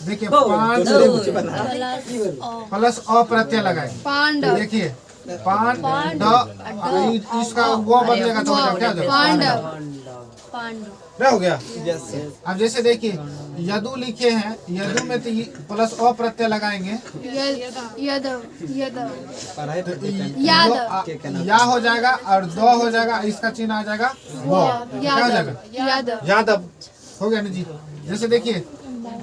देखिए, पांडु प्लस अ प्रत्यय लगाए, देखिए पांड, इसका वो बदलेगा तो क्या हो जाएगा? क्या हो गया? अब जैसे देखिए यदु लिखे हैं, यदु में तो प्लस अ प्रत्यय लगाएंगे, या हो जाएगा और दो हो जाएगा, इसका चिन्ह आ जाएगा वो, क्या हो जाएगा? यादव। हो गया ना जी। जैसे देखिए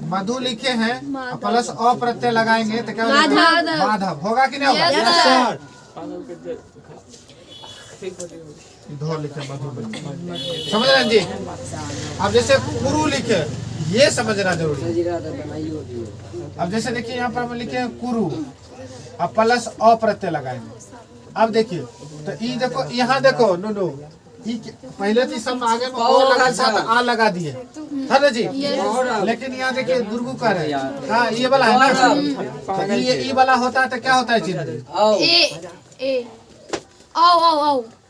मधु लिखे हैं प्लस अ प्रत्यय लगाएंगे तो क्या हो जाएगा? माधव। होगा कि नहीं होगा? इधर लिखे मधु, समझ रहे हैं जी। अब जैसे कुरु लिखे, ये समझना जरूरी है। अब जैसे देखिए यहाँ पर हम लिखे हैं कुरु, अब प्लस अ प्रत्यय लगाएंगे। अब देखिए तो ई देखो, यहाँ देखो नो पहले तो सब आगे में ओ लगा था, आ लगा दिए था ना जी, लेकिन यहाँ देखिए दुर्गु का है। हाँ, ये वाला है ना, तो ये वाला होता है तो क्या होता है चिन्ह?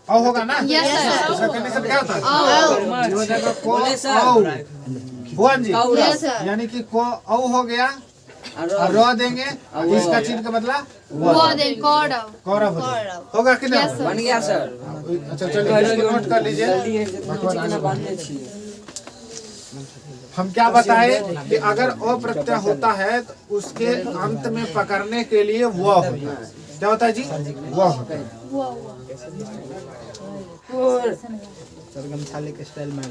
औ होगा ना? इसका कंडीशन क्या होता है? ये हो जाएगा को औ, भुवन जी, यानी कि को औ हो गया और रो देंगे, इसका चिन्ह का मतलब वो देंगे, कौरव होगा कि नहीं? बन गया सर। अच्छा चलिए इसको नोट कर लीजिए। हम क्या बताए कि अगर अ प्रत्यय होता है तो उसके अंत में पकड़ने के लिए व होता है। क्या होता है जी? व होता है। सरगम छाले के स्टाइल में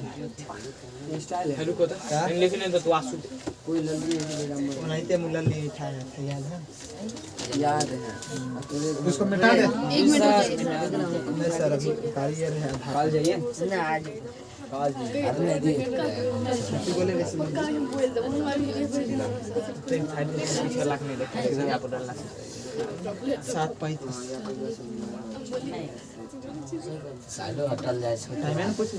स्टाइल है। रुको तो लिखने दो तो आंसू कोई लल्ली बनाइते मुलली ठाया याद है याद है। इसको मिटा दे। नहीं सर अभी कारियर है कल जाइए कल जाइए बोले वैसे लाख नहीं देखा एग्जाम यहाँ पर डालना 7:35 साइडो हटल जाए छै। टाइम है ना कुछ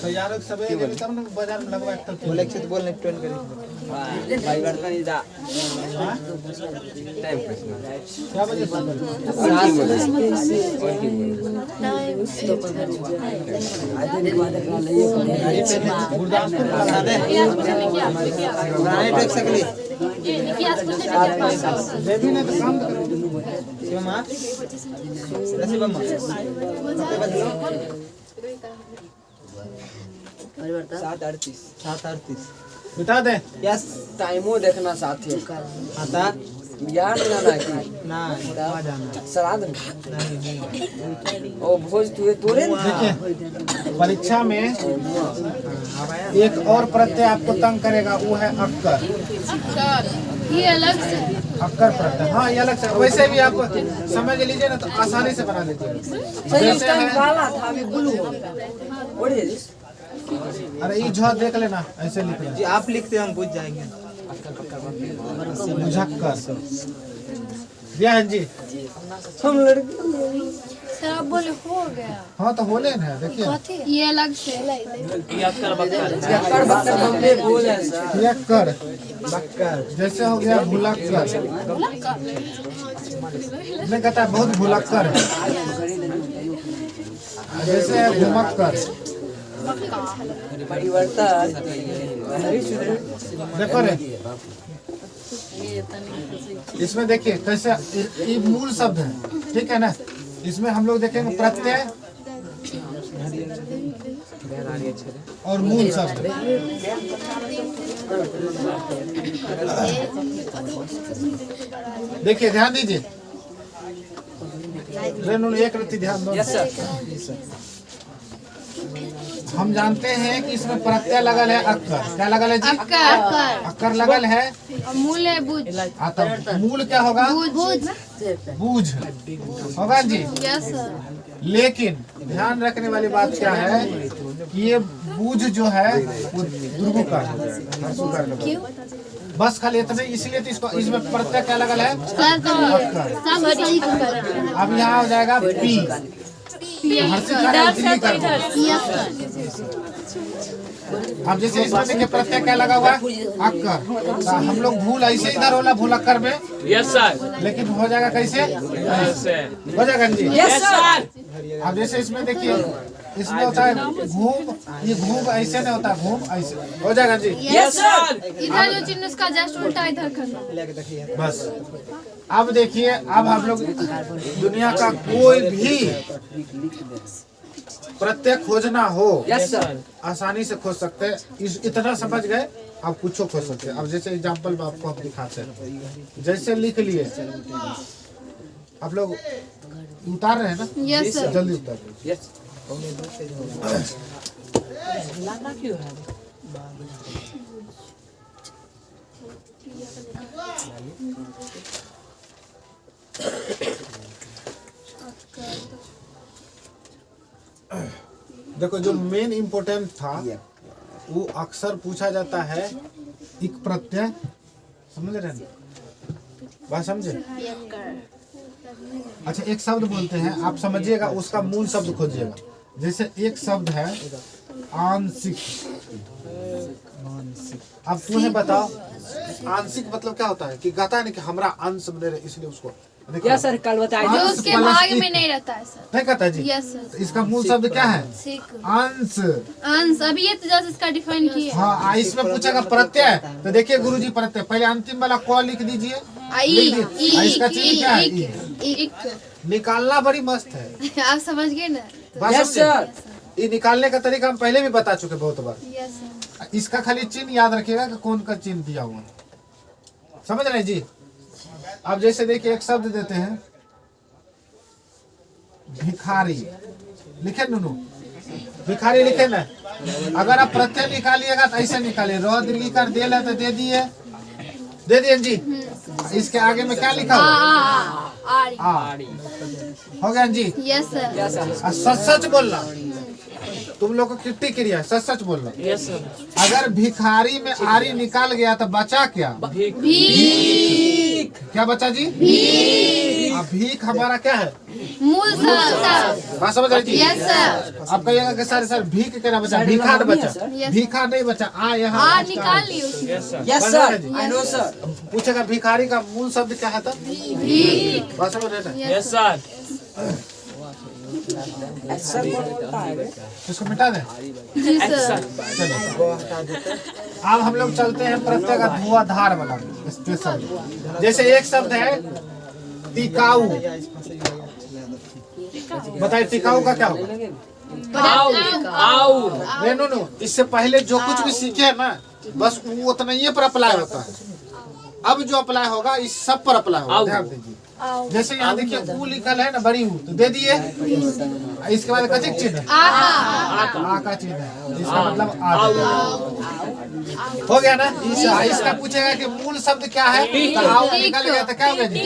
तैयार सवेरे तब ना बाजार में लगवा तब बोले कि बोलने ट्रेन करेंगे भाई बर्तन इदा टाइम क्या बजे से? बनाने टेक सकली देवी ने तो काम करो। शिवमा शिवमा 7:38 मिटा दे। यस टाइमो देखना साथी आता याद ना कि ना आ जाना श्राद्ध नहीं ओ भोज तुए तोरे ना। देखिए परीक्षा में एक और प्रत्यय आपको तंग करेगा, वो है अक्कर। ये अलग से अक्कर प्रत्यय, हाँ ये अलग से। वैसे भी आप समझ लीजिए ना तो आसानी से बना लीजिए। जैसे है, काला था अभी ब्लू हो गया। What is this? अरे ये झ देख लेना, ऐसे लिख लेना जी आप लिखते हम बुझ जाएंगे मुझक्कर। ध्यान जी। हम लड़के सर आप बोले हो गया। हाँ तो बोले ना, देखिए ये अलग से अक्कर बक्कर कर बक्कर बम्बे बोल है सर। यक्कर बक्कर जैसे हो गया भुलक्कर। नहीं कहता है बहुत भुलक्कर है। जैसे है घुमक्कर। परिवर्तन देखो रे, इसमें देखिए कैसे ये मूल शब्द है, ठीक है ना। इसमें हम लोग देखेंगे प्रत्यय और मूल शब्द। देखिए ध्यान दीजिए, रेणु एक रत्ती ध्यान दो। Yes sir. हम जानते हैं कि इसमें प्रत्यय लगल है अक्कर। क्या लगल है जी? अक्कर लगल है। और मूल है बुझ। आता मूल क्या होगा? बुझ। बूझ होगा जी। Yes sir. लेकिन ध्यान रखने वाली बात क्या है कि ये बूझ जो है वो दुर्गुकार हो जाएगा, हर्षुकार का। बस खाली इतने, इसलिए तो इसको इसमें प्रत्यय क्या लगल है? अक्कर। अब यहाँ हो जाएगा पी। अब जैसे इसमें देखिए प्रत्यय क्या लगा हुआ है? अक्कर। तो हम लोग भूल ऐसे इधर होला भूलक्कर में, यस सर लेकिन हो जाएगा कैसे? हो जाएगा जी। Yes sir. अब जैसे इसमें देखिए, इसमें होता है घूम, ये घूम ऐसे नहीं होता, घूम ऐसे हो जाएगा जी। Yes sir. इधर जो चिन्ह उसका जस्ट उल्टा इधर करना। बस अब देखिए, अब हम लोग दुनिया का कोई भी प्रत्यय खोजना हो, यस सर। आसानी से खोज सकते हैं। इतना समझ गए, आप कुछ खोज सकते हैं। अब जैसे एग्जाम्पल में आपको हम दिखाते हैं, जैसे लिख लिए आप लोग, उतार रहे हैं ना? Yes sir. जल्दी उतार। यस देखो जो मेन इम्पोर्टेंट था वो अक्सर पूछा जाता है एक प्रत्यय, समझ रहे हैं? बात समझे? अच्छा एक शब्द बोलते हैं, आप समझिएगा, उसका मूल शब्द खोजिएगा। जैसे एक शब्द है आंशिक। अब तुम्हें बताओ आंशिक मतलब क्या होता है? कि कहता है ना कि हमारा अंश बने रहे, इसलिए उसको यस सर कल बताइए। जो उसके भाग में नहीं रहता है सर। नहीं कहता जी। Yes sir. तो इसका मूल शब्द क्या है? सीख। अंश। अंश। अभी ये तो जस्ट इसका डिफाइन किया। हाँ, इसमें पूछेगा प्रत्यय, तो देखिए गुरुजी प्रत्यय पहले अंतिम वाला क लिख दीजिए। इसका चिन्ह क्या है? ई। निकालना बड़ी मस्त है। आप समझ गए ना? बात यस समझे? सर। ये निकालने का तरीका हम पहले भी बता चुके बहुत बार। Yes sir. इसका खाली चिन्ह याद रखिएगा कि कौन का चिन्ह दिया हुआ है। समझ रहे हैं जी? अब जैसे देखिए एक शब्द देते हैं भिखारी, लिखे नुनू, भिखारी लिखे ना। अगर आप प्रत्यय निकालिएगा तो ऐसे निकालिए, रो दीर्घी कर दे तो दे दिए, दे दिए जी। इसके आगे में क्या लिखा हुआ? आरी। हो गया जी। Yes sir. और सच सच बोलना, तुम लोग को कितनी क्रिया है, सच सच बोलना। Yes sir. अगर भिखारी में आरी निकाल गया तो बचा क्या? भीख। क्या बचा जी? भीख। भीख हमारा क्या है? मूल सर। बात समझ रहे जी? Yes sir. आप कहिएगा कि सर भीख क्या बचा? भिखार बचा, Yes. भिखार नहीं बचा। आ यहाँ आ निकाल ली उसने। Yes sir. यस समझ रहे सर। जी? I know sir. पूछेगा भिखारी का मूल शब्द क्या है? तब भीख। बात समझ रहे ना? Yes sir. सर बोलता है। इसको मिटा दें। जी सर। अब हम लोग चलते हैं प्रत्यय का धुआंधार वाला स्पेशल। जैसे एक शब्द है टिकाऊ, बताइए टिकाऊ का क्या होगा? आओ। रेनू नो, इससे पहले जो कुछ भी सीखे हैं ना, बस वो उतना ही पर अप्लाई होता है। अब जो अप्लाई होगा इस सब पर अप्लाई होगा, ध्यान दीजिए। जैसे यहाँ देखिए ऊ लिखल है ना, बड़ी ऊ, तो दे दिए। इसके बाद कथिक चिन्ह है? आ का चिन्ह है, इसका मतलब आ। हो गया ना? इसका पूछेगा कि मूल शब्द क्या है, तो आओ निकल गया तो क्या हो गया जी?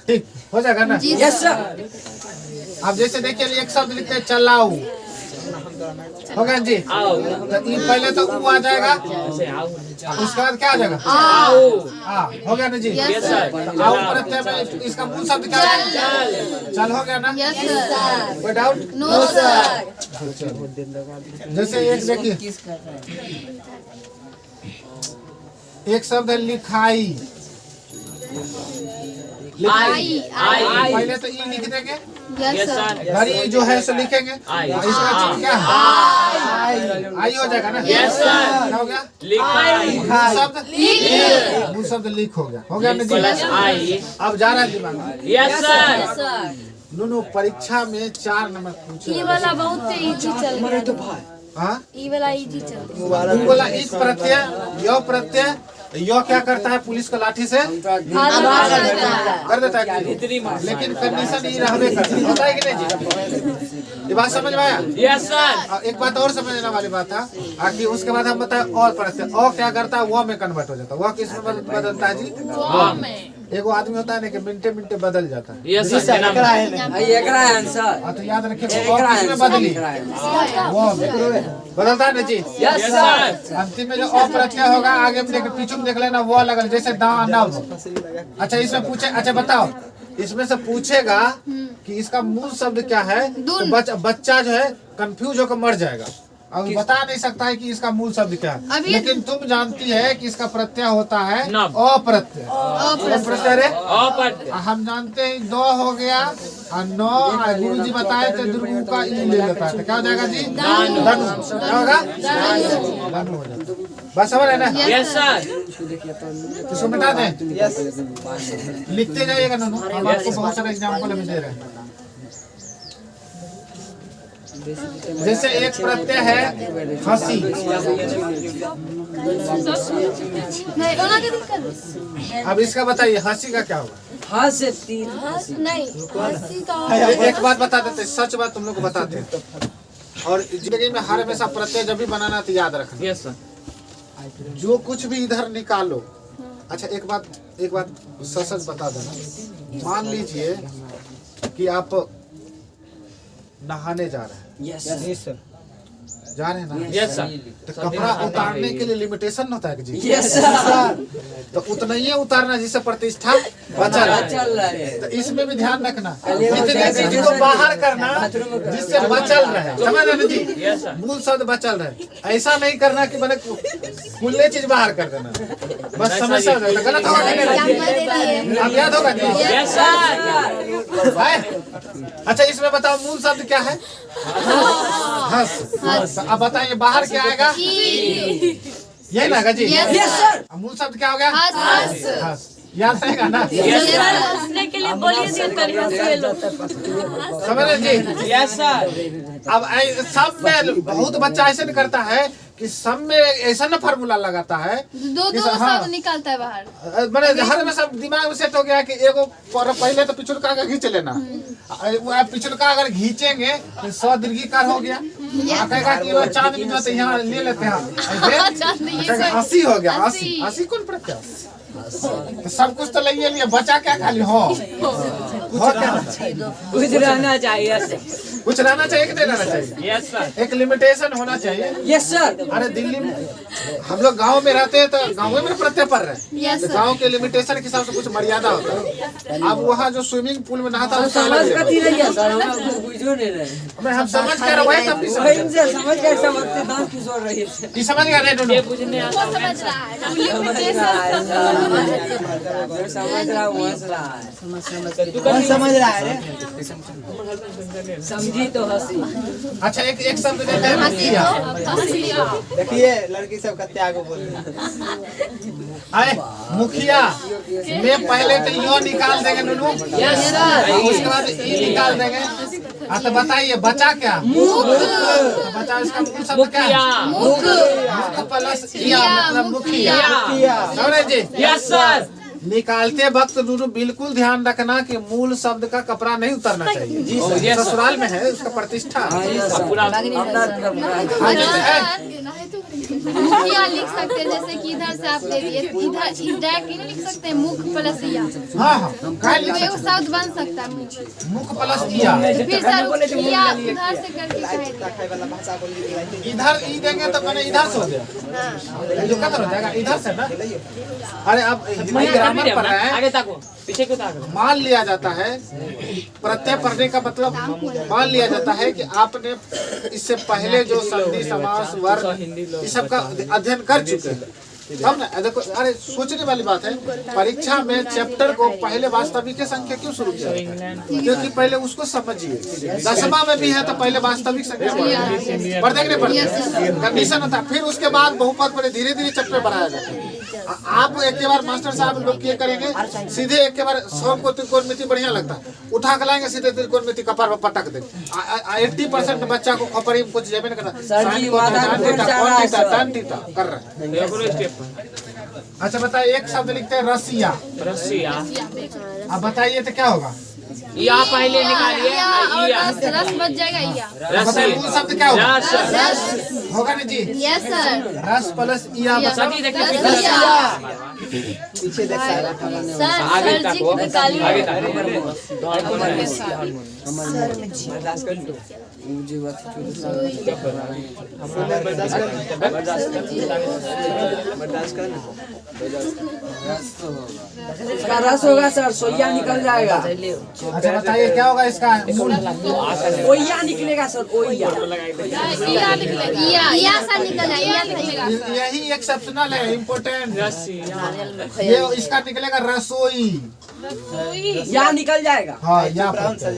ठीक हो जाएगा ना? Yes sir. अब जैसे देखिए एक शब्द लिखते हैं चलाऊ, हो गया जी? आओ। तो ई पहले तो ऊ आ जाएगा, ऐसे आओ। उसके बाद क्या आ जाएगा? आओ। आ। हो गया ना जी? Yes sir. आओ प्रत्यय में इसका मूल शब्द क्या है? चल। हो गया ना? Yes sir. कोई डाउट? No sir. जैसे एक देखिए एक शब्द है लिखाई, आई। आई। पहले तो ई लिख देंगे, यस सर। घड़ी जो है सो लिखेंगे। आई। इसका चिन्ह क्या है? आई हो जाएगा ना? Yes sir. क्या हो गया? लिखाई। मूल शब्द, मूल शब्द लिख हो गया। हो गया ना प्लस जी? आई। अब जा रहा है दिमाग में। Yes sir. नो परीक्षा में 4 नंबर ई पूछे। वाला बहुत इजी चल रहा है। हाँ, ई वाला इजी चल रहा है। तू बोला एक प्रत्यय, यो प्रत्यय, यो क्या करता है? पुलिस को लाठी से कर देता है, लेकिन कंडीशन ये रहबे करता है। होता है कि नहीं जी? ये बात समझ में आया? Yes sir. एक बात और समझने वाली बात था कि उसके बाद हम बताए और प्रत्यय। और क्या करता है? वो में कन्वर्ट हो जाता है। वो किस में बदलता है जी? एगो आदमी होता है ना कि मिनटे मिनटे बदल जाता है। Yes sir. एकरा है आंसर। हाँ, तो याद रखिए वो किस में बदली? वो में बदलता है ना जी? Yes sir. अंतिम में जो अप्रत्यय होगा आगे में देख पीछे में देख लेना, वो अलग अलग। जैसे दानव। अच्छा इसमें पूछे, अच्छा बताओ इसमें से पूछेगा कि इसका मूल शब्द क्या है, तो बच्चा जो है कंफ्यूज होकर मर जाएगा। अब बता नहीं सकता है कि इसका मूल शब्द क्या है, लेकिन तुम जानती है कि इसका प्रत्यय होता है अप्रत्यय। अप्रत्यय रे अप्रत्यय। हम जानते हैं 2 हो गया और 9 गुरु जी बताए थे दुर्गु का ई ले लेता है, तो क्या हो जाएगा जी? धनु। क्या होगा? धनु हो जाएगा। बस समझ है ना? Yes sir. इसको मिटा दें। लिखते जाइएगा ननू, हम आपको बहुत सारे एग्जाम्पल अभी दे रहे हैं। जैसे एक प्रत्यय है हंसी, नहीं ओना के दिक्कत अब इसका बताइए हंसी का क्या होगा? हाँ से तीन। नहीं हंसी का एक बात बता देते, सच बात तुम लोग को बताते हैं। और जिंदगी में हर हमेशा प्रत्यय जब भी बनाना तो याद रखना, यस सर। जो कुछ भी इधर निकालो। अच्छा एक बात सच बता देना, मान लीजिए कि आप नहाने जा रहे हैं, यस सर। जा रहे हैं ना? Yes sir. तो कपड़ा उतारने के लिए लिमिटेशन होता है जी? Yes sir. तो उतना ही उतारना जिससे प्रतिष्ठा बचल है। चल रहा है। तो इसमें भी ध्यान रखना, इतने चीज को बाहर करना जिससे बचल रहे। समझ रहे जी? Yes sir. मूल शब्द बचल रहे। ऐसा नहीं करना कि मैंने कुल्ले चीज बाहर कर देना, बस समस्या हो जाएगा। गलत होगा कि नहीं? अब याद होगा जी? Yes sir. अच्छा इसमें बताओ मूल शब्द क्या है? हंस। अब बताइए बाहर क्या आएगा? यही ना जी? Yes sir. मूल शब्द क्या हो गया? हंस। हंस। याद रहेगा ना? हंसने के लिए बोलिए दिल कर हंसिए लोग। समझ रहे जी? Yes sir. अब सब में बहुत बच्चा ऐसे नहीं करता है कि सब में ऐसा ना फार्मूला लगाता है दो कि दो हाँ। शब्द निकालता है बाहर। मैंने हर में सब दिमाग में सेट हो गया कि एगो पहले तो पिछुलका का खींच लेना, वो पिछुलका अगर खींचेंगे तो 100 दीर्घिकार हो गया। कहेगा कि वो चांद भी तो यहाँ ले लेते हैं, ऐसे 80 हो गया। 80 कौन प्रत्यय? तो सब कुछ तो ले लिया, बचा क्या खाली हो क्या? कुछ रहना चाहिए सर। कुछ रहना चाहिए कि नहीं रहना चाहिए? Yes sir. एक लिमिटेशन होना चाहिए। Yes sir. अरे दिल्ली में हम लोग गांव में रहते हैं तो गांव में प्रत्यय पढ़ रहे हैं, Yes, तो sir. गांव के लिमिटेशन के हिसाब से कुछ मर्यादा होता है। अब वहाँ जो स्विमिंग पूल में नहाता है उसका समझ अलग कथी है। रही है सर, हम कुछ बुझो नहीं रहे। अबे हम समझ कर रहे हैं, तब भी समझ वही से समझ गए, समझते दांत किशोर रही है। ये समझ गया नहीं दोनों? बुझने आता वो समझ रहा है। समझ रहा है जो समझ रहा है वो हंस रहा है। कौन समझ रहा है रे? समझी तो हंसी। अच्छा एक शब्द देते हैं मुखिया। देखिए लड़की सब कत्ते आगे बोल रही है। आए मुखिया में पहले तो यो निकाल देंगे दोनों, यस सर। उसके बाद ई निकाल देंगे। तो बताइए बचा क्या? तो बचा इसका मूल शब्द क्या है? मुख प्लस इया मतलब मुखिया। समझ रहे जी? Yes sir. निकालते वक्त दोनों बिल्कुल ध्यान रखना कि मूल शब्द का कपड़ा नहीं उतरना चाहिए। जी सर, ससुराल में है उसका प्रतिष्ठा। पूरा मुखिया लिख सकते हैं, जैसे कि इधर से आप ले लिए, इधर डायरेक्ट नहीं लिख सकते, मुख प्लस इया। हाँ हाँ क्या लिख तो एगो सकते शब्द बन सकता है मुख। हैं? मुख प्लस इया। फिर सर इया उधर से करके कहेंगे। खाए वाला भाषा बोल रही है। इधर ई देंगे तो मैंने इधर से हो गया, जो कतर हो जाएगा इधर से ना। अरे अब हिंदी ग्रामर पढ़ रहे हैं। आगे ताको, पीछे क्यों ताको? मान लिया जाता है प्रत्यय पढ़ने का मतलब मान लिया जाता है कि आपने इससे पहले जो संधि समास वर्ग इस सब का अध्ययन कर चुके हैं, तब ना देखो। अरे सोचने वाली बात है, परीक्षा में चैप्टर को पहले वास्तविक संख्या क्यों शुरू किया जाता है? क्योंकि पहले उसको समझिए। 10वां में भी है तो पहले वास्तविक संख्या पढ़ते कि नहीं पढ़ते? कंडीशन होता है। फिर उसके बाद बहुपद पर धीरे धीरे चैप्टर बढ़ाया जाता है। आप एक के बार मास्टर साहब लोग क्या करेंगे, सीधे एक के बार सबको त्रिकोणमिति बढ़िया लगता है, उठा के लाएंगे सीधे त्रिकोणमिति कपार पर पटक देंगे। 80% बच्चा को खपरी में कुछ जेबे नहीं करता, साइन को tan थीटा कर रहे हैं। अच्छा बताइए एक शब्द लिखते हैं रसिया। रसिया। अब बताइए तो क्या होगा? या पहले निकालिए। इया और या रस बच जाएगा इया। बताइए मूल शब्द क्या होगा? रस। होगा ना जी? Yes sir. रस प्लस इया मतलब सभी देखिए पीछे देख सारा खाना नहीं। सर आगे सर जी ताको, को निकालिए। आगे ताको। मुझे बात इसका रस होगा सर, सोया निकल जाएगा। अच्छा बताइए क्या होगा इसका मूल? ओया निकलेगा सर, ओया। इया निकलेगा। इया सर निकल इया निकलेगा। यही एक्सेप्शनल है, इम्पोर्टेंट। रसिया। ये इसका निकलेगा रसोई। या निकल जाएगा। हाँ या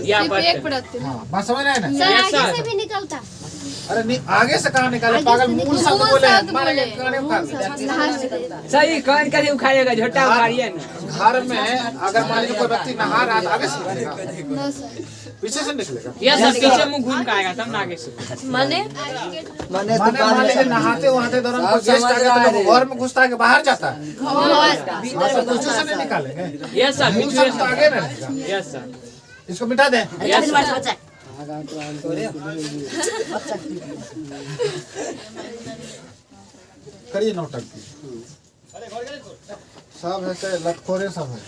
या सिर्फ एक प्रत्यय। हाँ बात समझ रहे हैं ना? सर Yes, आगे sir. से भी निकलता। अरे नहीं आगे से कहाँ निकाले पागल? मूल शब्द बोले मारेंगे गाने उखाड़ देंगे। सही कौन करे उखाड़ेगा, झोटा उखाड़िए ना। घर में अगर मान लीजिए कोई व्यक्ति नहा रहा है तो आगे से निकलेगा, नो सर। पीछे से निकलेगा। यस सर, पीछे मुंह घूम के आएगा तब ना आगे से। माने माने माने मान लीजिए नहाते वहाते दौरान कोई गेस्ट आ गया तो लोग घर में घुसता है कि बाहर जाता है, पीछे से नहीं निकालेंगे। यस सर, मूल शब्द तो आगे रहेगा। Yes sir. इसको मिटा दें। Yes sir. करिए नौटंकी। सब है से लटखोरे सब है,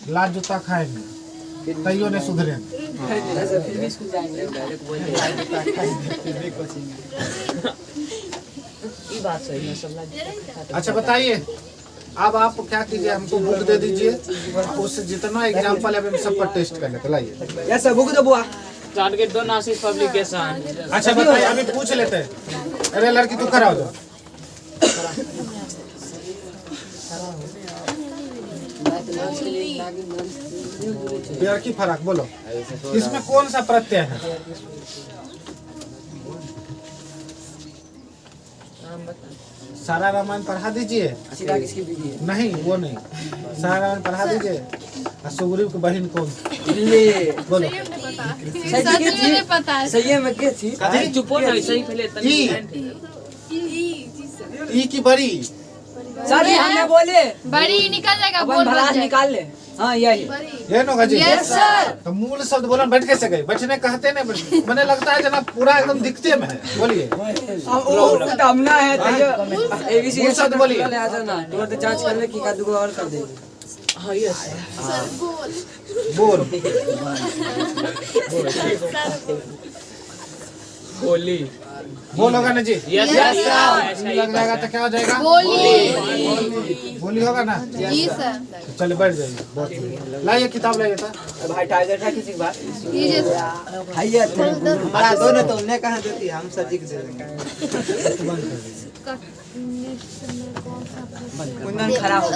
लाज जूता खाएंगे तैयो ने सुधरे। अच्छा बताइए अब आप क्या कीजिए, हमको बुक दे दीजिए, उससे जितना एग्जाम्पल है हम सब पर टेस्ट कर लेते। लाइए यस सर, बुक दो बुआ। Target 2 Nashik publication. अच्छा बताइए अभी पूछ लेते हैं। अरे लड़की तू खड़ा हो जाओ। बियर की फराक बोलो, इसमें कौन सा प्रत्यय है? सारा रामायण पढ़ा दीजिए। चिराग इसकी बीवी है। नहीं वो नहीं, सारा रामायण पढ़ा दीजिए। और सुग्रीव की बहन कौन? ले बोलो। सच में नहीं पता है। सही है मैं के थी। अरे चुप हो ना, ऐसे ही पहले ई की बड़ी। सर हमने बोले बड़ी निकल जाएगा, अपन बोल भलास बच जाएगा। निकाल ले। हाँ यही ये नो जी। Yes sir. तो मूल शब्द बोला बैठ कैसे गए? बैठने कहते नहीं, मैंने लगता है जना पूरा एकदम दिखते में है। बोलिए हमना है तो एबीसी मूल शब्द बोलिए। ले आ जाना तुरंत जांच कर ले कि का दुगो और कर दे। हाँ यस बोल। होली बोल होगा ना जी? यस लग जाएगा तो क्या हो जाएगा? बोली। बोली होगा ना? जी सर। तो चले बैठ जाइए। बहुत बढ़िया। लाइए किताब लाइए था। भाई टाइगर था किसी बात लीजिए सर। भैया हमारा दोनों तो उन्हें कहा देती, हम सब लिख देंगे। कुंदन खराब हो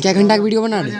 क्या घंटा का वीडियो बना रहे?